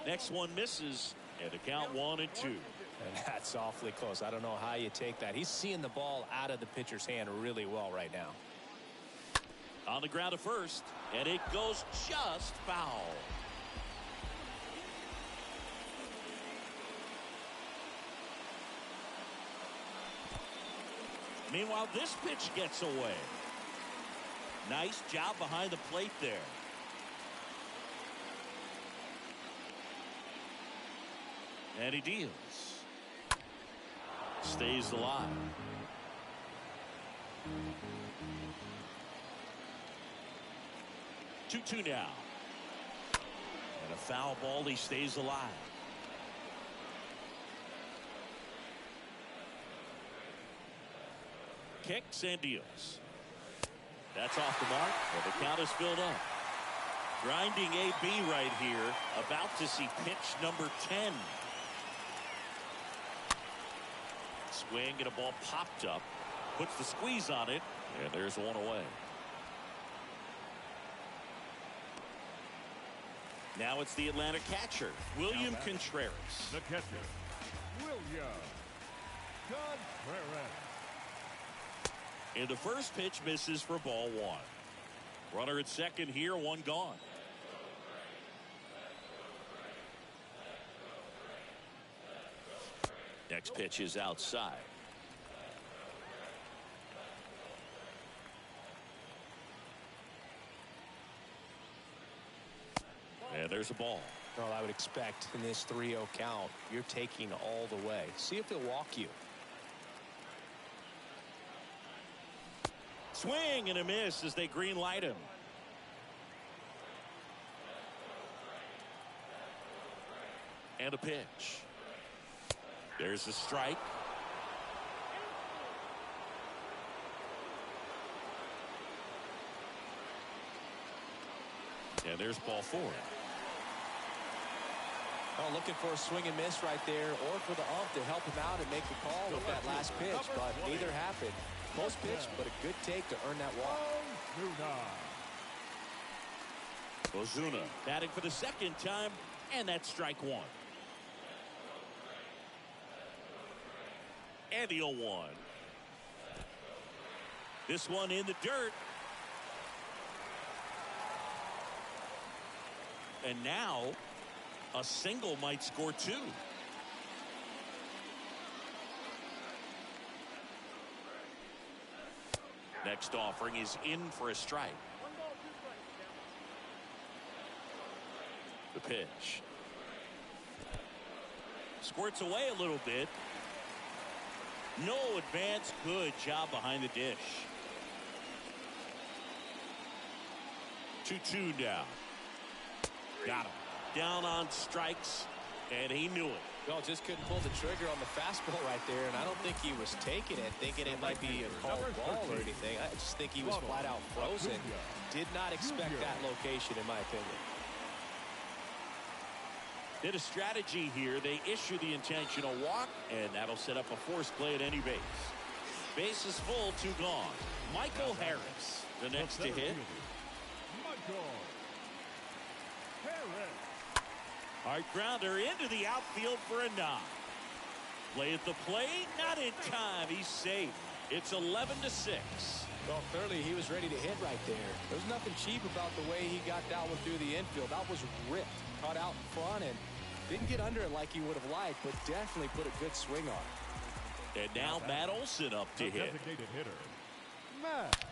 Next one misses, and the count 1 and 2. And that's awfully close. I don't know how you take that. He's seeing the ball out of the pitcher's hand really well right now. On the ground to first, and it goes just foul. Meanwhile, this pitch gets away. Nice job behind the plate there. And he deals. Stays alive. Two now. And a foul ball. He stays alive. Kicks and deals. That's off the mark, and the count is filled up. Grinding AB right here. About to see pitch number 10. Swing and a ball popped up. Puts the squeeze on it, and there's one away. Now it's the Atlanta catcher, William Contreras. The catcher, William Contreras. And the first pitch misses for ball 1. Runner at second here, 1 gone. Next pitch is outside. And there's a ball. Well, I would expect in this 3-0 count, you're taking all the way. See if they'll walk you. Swing and a miss as they green light him. And a pitch. There's a strike. And there's ball 4. Oh, looking for a swing and miss right there, or for the ump to help him out and make the call with that last pitch, but neither happened. Close pitch, but a good take to earn that walk. Ozuna batting for the second time, and that's strike 1. And the 0-1. This one in the dirt. And now a single might score 2. Next offering is in for a strike. The pitch. Squirts away a little bit. No advance. Good job behind the dish. 2-2 down. Got him. Down on strikes, and he knew it. Well, just couldn't pull the trigger on the fastball right there, and I don't think he was taking it, thinking it might be a called ball or anything. I just think he was flat out frozen. Did not expect that location, in my opinion. Did a strategy here. They issue the intentional walk, and that'll set up a forced play at any base. Bases full, 2 gone. Michael Harris, the next to hit. Hard grounder into the outfield for a knock. Play at the plate, not in time. He's safe. It's 11-6. Well, clearly he was ready to hit right there. There's nothing cheap about the way he got that one through the infield. That was ripped, caught out in front, and didn't get under it like he would have liked, but definitely put a good swing on it. And now Matt Olson up to hit. Designated hitter, Matt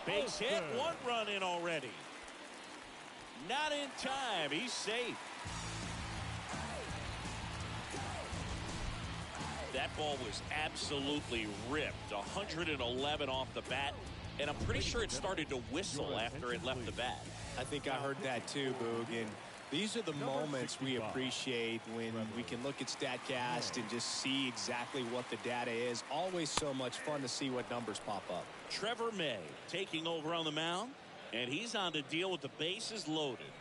Base hit, Olson. 1 run in already. Not in time. He's safe. That ball was absolutely ripped. 111 off the bat. And I'm pretty sure it started to whistle after it left the bat. I think I heard that too, Boog. And these are the moments we appreciate when we can look at StatCast and just see exactly what the data is. Always so much fun to see what numbers pop up. Trevor May taking over on the mound. And he's on to deal with the bases loaded.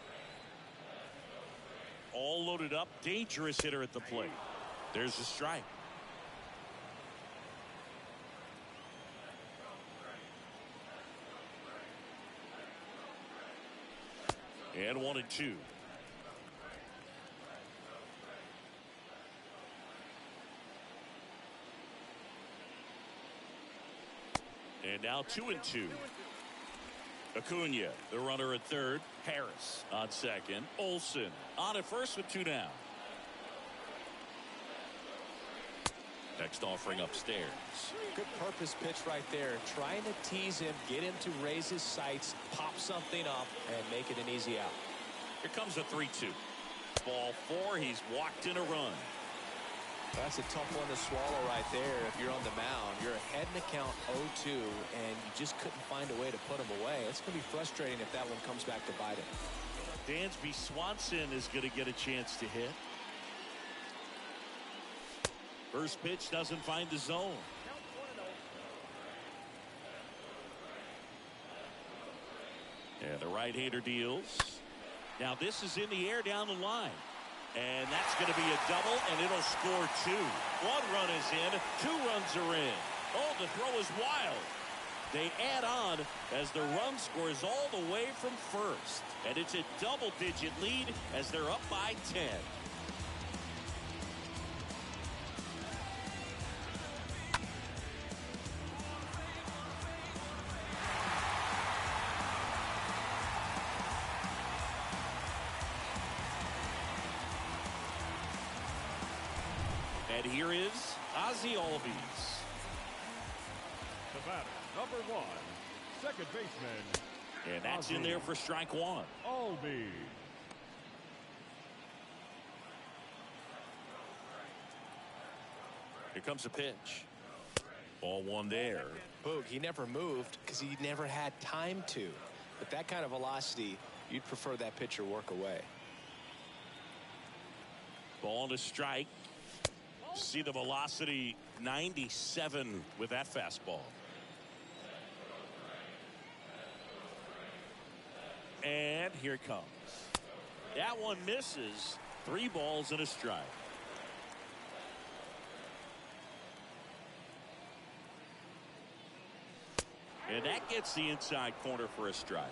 All loaded up. Dangerous hitter at the plate. There's a strike. And 1-2. And now 2-2. Acuna, the runner at third. Harris on second. Olson on at first with 2 down. Next offering upstairs. Good purpose pitch right there. Trying to tease him, get him to raise his sights, pop something up, and make it an easy out. Here comes a 3-2. Ball 4. He's walked in a run. That's a tough one to swallow right there. If you're on the mound, you're ahead in the count 0-2, and you just couldn't find a way to put him away. It's going to be frustrating if that one comes back to bite him. Dansby Swanson is going to get a chance to hit. First pitch doesn't find the zone. And the right-hander deals. Now this is in the air down the line. And that's going to be a double, and it'll score 2. 1 run is in, 2 runs are in. Oh, the throw is wild. They add on as the run scores all the way from first. And it's a double-digit lead as they're up by 10. And here is Ozzie Albies. The batter, number 1, second baseman. And that's in there for strike 1. Albies. Here comes a pitch. Ball one there. Boog, he never moved because he never had time to. But that kind of velocity, you'd prefer that pitcher work away. Ball to strike. See the velocity 97 with that fastball. And here it comes. That one misses. 3 balls and a strike. And that gets the inside corner for a strike.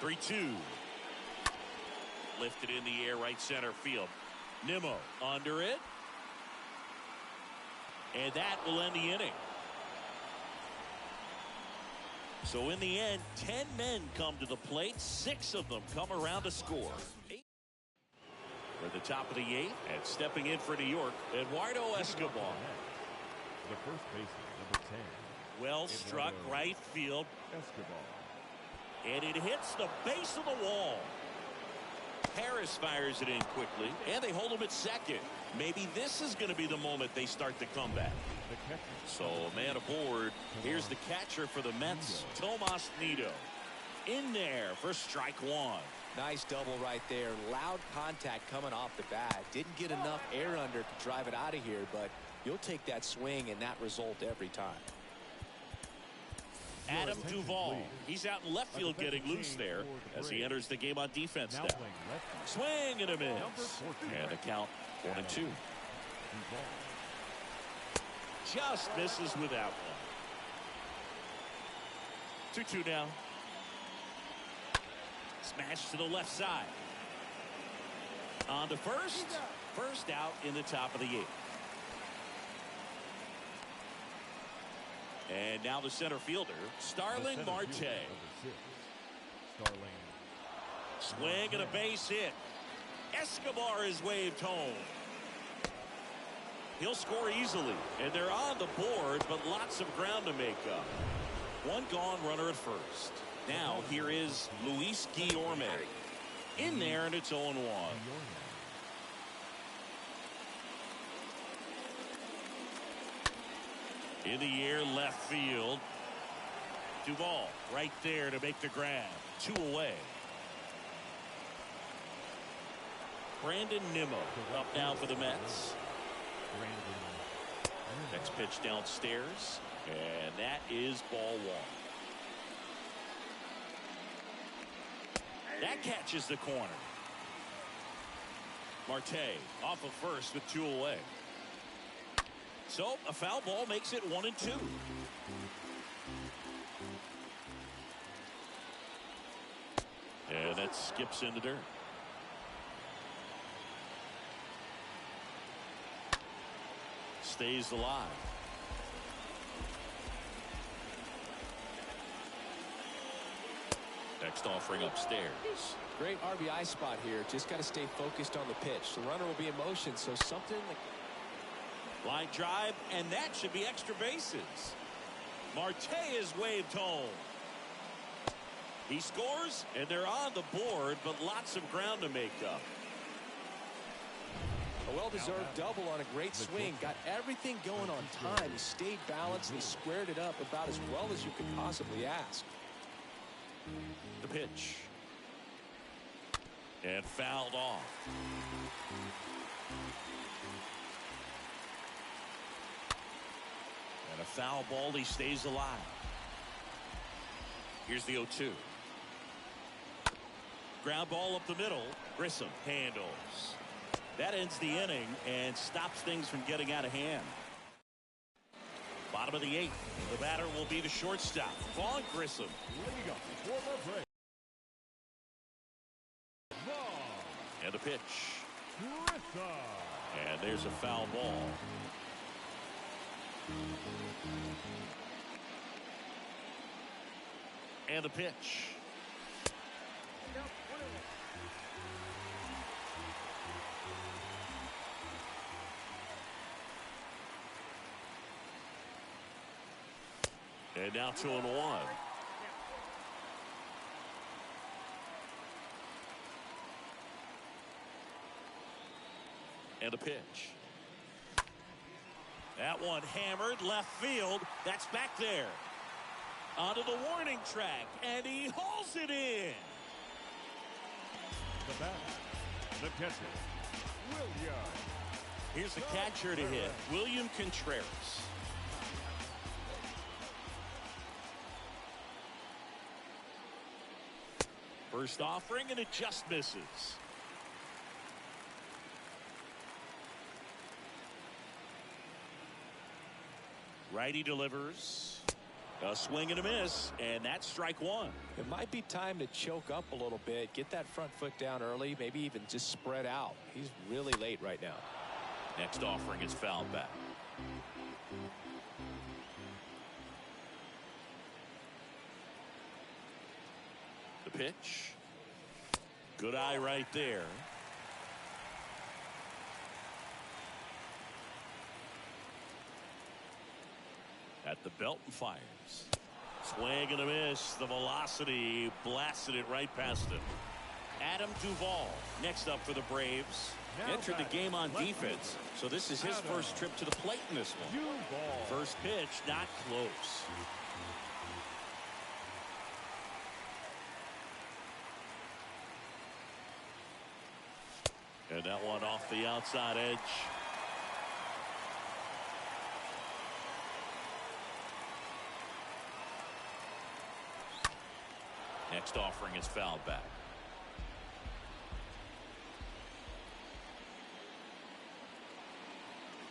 Three-two. Lifted in the air, right center field. Nimmo under it. And that will end the inning. So in the end, 10 men come to the plate. 6 of them come around to score. We're at the top of the 8th, and stepping in for New York, Eduardo Escobar. The first baseman, number 10. Well struck, right field. Escobar. And it hits the base of the wall. Harris fires it in quickly, and they hold him at second. Maybe this is going to be the moment they start the comeback. So a man aboard. Here's the catcher for the Mets, Tomas Nido. In there for strike 1. Nice double right there. Loud contact coming off the bat. Didn't get enough air under to drive it out of here, but you'll take that swing and that result every time. Adam Duvall. He's out in left field getting loose there as he enters the game on defense now. Swing and a miss. And a count 1-2. Just misses with that one. 2-2 now. Smash to the left side. On to first. First out in the top of the 8th. And now the center fielder, Starling Marte. Swing and a base hit. Escobar is waved home. He'll score easily, and they're on the board, but lots of ground to make up. 1 gone, runner at first. Now here is Luis Guillorme. In there, and it's 0-1. In the air, left field. Duvall right there to make the grab. 2 away. Brandon Nimmo up now for the Mets. Next pitch downstairs, and that is ball 1. That catches the corner. Marte off of first with 2 away. So a foul ball makes it 1-2. And that skips in the dirt. Stays alive. Next offering upstairs. Great RBI spot here. Just got to stay focused on the pitch. The runner will be in motion, so something like line drive, and that should be extra bases. Marte is waved home. He scores, and they're on the board, but lots of ground to make up. A well-deserved double on a great swing. Got everything going on time. He stayed balanced and squared it up about as well as you could possibly ask. The pitch. And fouled off. And a foul ball. He stays alive. Here's the 0-2. Ground ball up the middle. Grissom handles. That ends the inning and stops things from getting out of hand. Bottom of the 8th. The batter will be the shortstop, Vaughn Grissom. And the pitch. And there's a foul ball. And the pitch. And now 2-1. And the pitch. That one hammered left field. That's back there. Onto the warning track, and he hauls it in. The batter, the catcher, William. Here's the catcher to hit, William Contreras. First offering, and it just misses. Righty delivers. A swing and a miss, and that's strike one. It might be time to choke up a little bit, get that front foot down early, maybe even just spread out. He's really late right now. Next offering is fouled back. The pitch. Good eye right there. At the belt and fires. Swing and a miss. The velocity blasted it right past him. Adam Duvall next up for the Braves. Entered the game on defense, so this is his first trip to the plate in this one. First pitch, not close. And that one off the outside edge. Next offering is fouled back.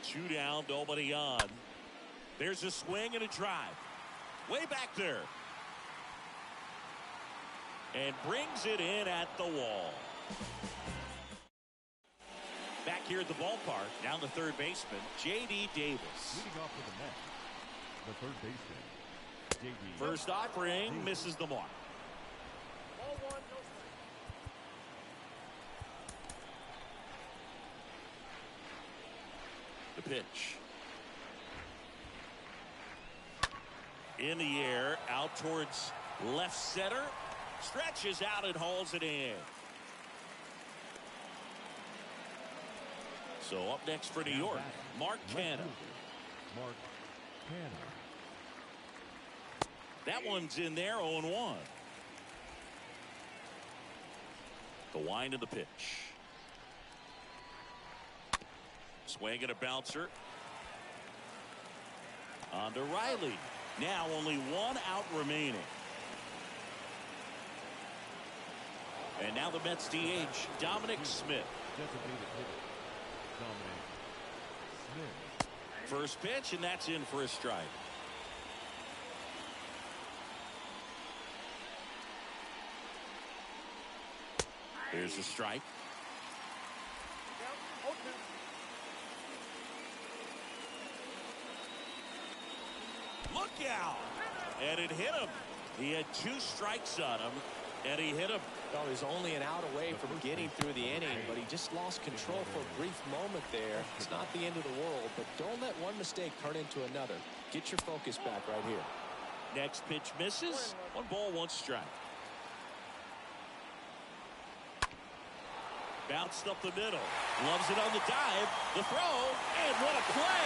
Two down, nobody on. There's a swing and a drive. Way back there. And brings it in at the wall. Back here at the ballpark, down the third baseman, J.D. Davis. Leading off for the Mets, the third baseman, J.D. First offering misses the mark. The pitch. In the air, out towards left center. Stretches out and hauls it in. So up next for New York, Mark Canha. Mark Canha. That one's in there, 0-1. The wind of the pitch. Swing and a bouncer. On to Riley. Now only one out remaining. And now the Mets DH, Dominic Smith. Designated hitter, Dominic Smith. First pitch, and that's in for a strike. Here's the strike. Look out! And it hit him. He had two strikes on him, and he hit him. Well, he's only an out away from getting through the inning, but he just lost control for a brief moment there. It's not the end of the world, but don't let one mistake turn into another. Get your focus back right here. Next pitch misses. 1 ball, 1 strike. Bounced up the middle. Loves it on the dive. The throw. And what a play.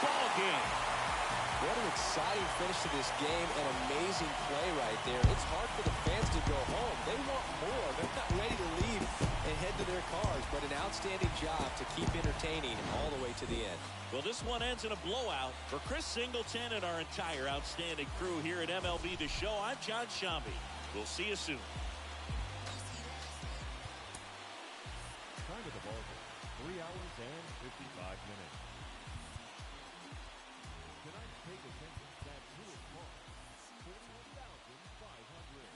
Ball game. What an exciting finish to this game. An amazing play right there. It's hard for the fans to go home. They want more. They're not ready to leave and head to their cars. But an outstanding job to keep entertaining all the way to the end. Well, this one ends in a blowout. For Chris Singleton and our entire outstanding crew here at MLB The Show, I'm John Shambi. We'll see you soon. Time of the ball game, 3 hours and 55 minutes. Tonight's take attendance at 2 o'clock, 41,500.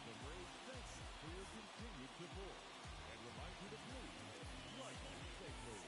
The Braves thank you for your continued support and remind you to please like and safely.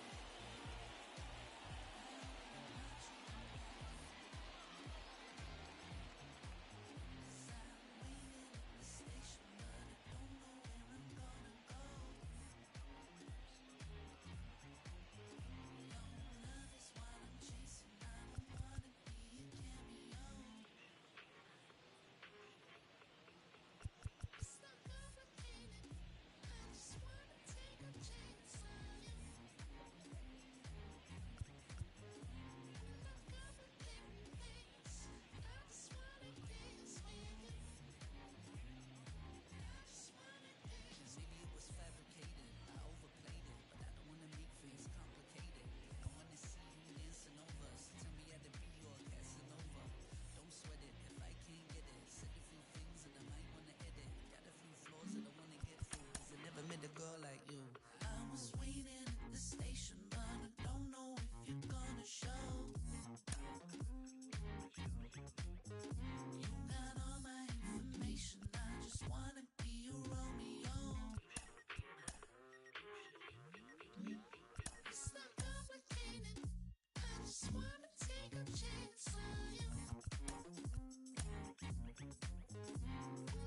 chance on you.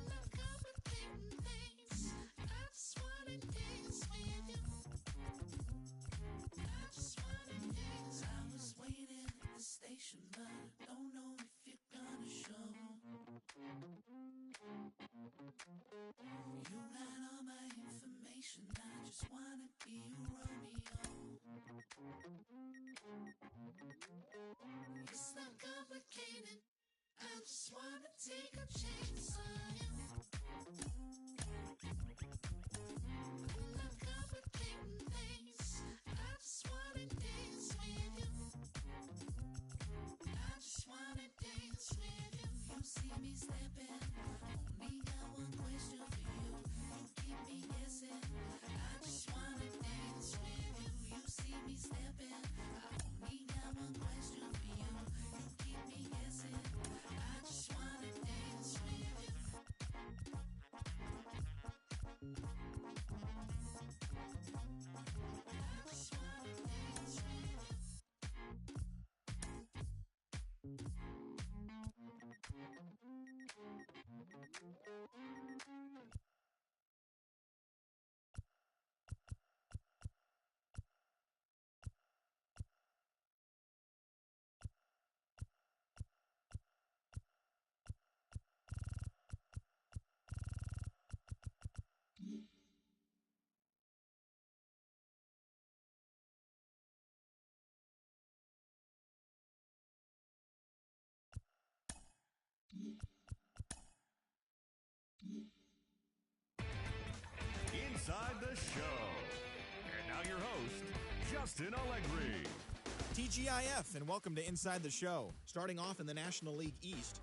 Not complicating things. I just wanna dance with you. I just wanna dance. I was waiting at the station, but I don't know if you're gonna show. You got all my information. I just wanna be your Romeo. It's not complicated. I just wanna take a chance on you. Not complicating things. I just wanna dance with you. I just wanna dance with you. You see me stepping. Only got one question for you. You keep me guessing. I just wanna dance with you. You see me stepping. I only got one question for you. You keep me guessing. I just wanna dance with you. I just wanna dance with you. Inside the show. And now your host, Justin Allegri. TGIF, and welcome to Inside the Show. Starting off in the National League East,